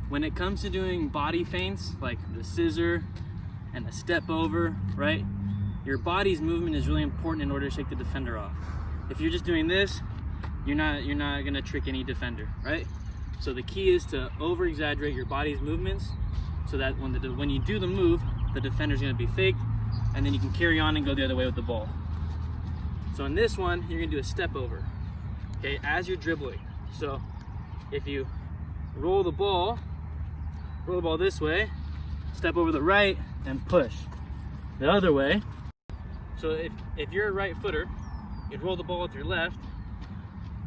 when it comes to doing body feints, like the scissor and the step over, right? Your body's movement is really important in order to shake the defender off. If you're just doing this, you're not gonna trick any defender, right? So the key is to over exaggerate your body's movements so that when you do the move, the defender's gonna be faked, and then you can carry on and go the other way with the ball. So in this one, you're gonna do a step over, okay, as you're dribbling. So if you roll the ball this way, step over the right and push the other way. So if you're a right footer, you'd roll the ball with your left,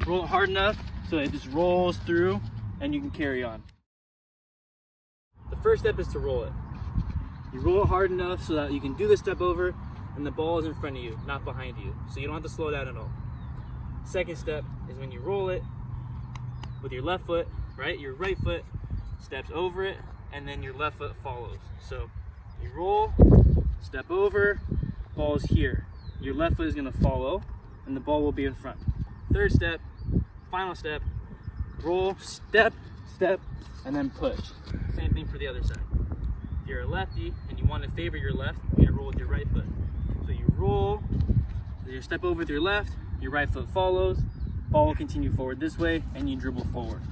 roll it hard enough so it just rolls through and you can carry on. The first step is to roll it. You roll it hard enough so that you can do the step over and the ball is in front of you, not behind you. So you don't have to slow down at all. Second step is when you roll it with your left foot, right? Your right foot steps over it and then your left foot follows. So you roll, step over, ball's here. Your left foot is gonna follow and the ball will be in front. Third step, final step, roll, step, step, and then push. Same thing for the other side. If you're a lefty and you want to favor your left, you're gonna roll with your right foot. So you roll, you step over with your left, your right foot follows, ball will continue forward this way, and you dribble forward.